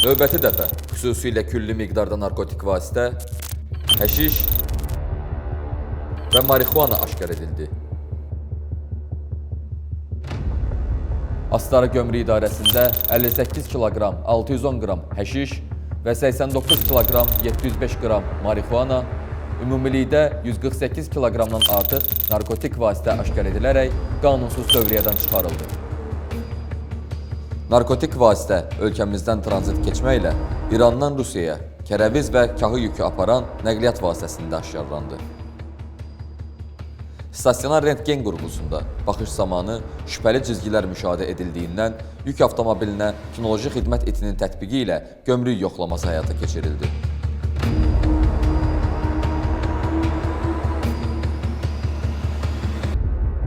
Növbəti dəfə xüsusilə külli miqdarda narkotik vasitə, həşiş və marixuana aşkar edildi. Astara Gömrük İdarəsində 58 kiloqram 610 qram həşiş və 89 kiloqram 705 qram marixuana, ümumilikdə 148 kiloqramdan artıq narkotik vasitə aşkar edilərək qanunsuz dövriyyədən çıxarıldı. Narkotik vasitə ölkəmizdən tranzit keçməklə İrandan Rusiyaya kərəviz və kahı yükü aparan nəqliyyat vasitəsində aşkarlandı. Stasionar rentgen qurğusunda baxış zamanı şübhəli cizgilər müşahidə edildiyindən yük avtomobilinə kinoloji xidmət itinin tətbiqi ilə gömrük yoxlaması həyata keçirildi.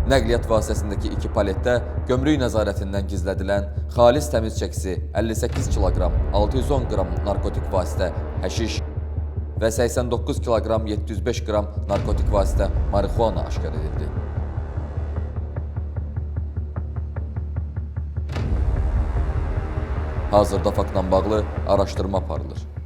Nəqliyyat vasitəsindəki 2 paletdə gömrük nəzarətindən gizlədilən xalis təmiz çəkisi 58 kiloqram 610 qram narkotik vasitə həşiş və 89 kiloqram 705 qram narkotik vasitə marixuana aşkar edildi. Hazırda faktla bağlı araşdırma aparılır.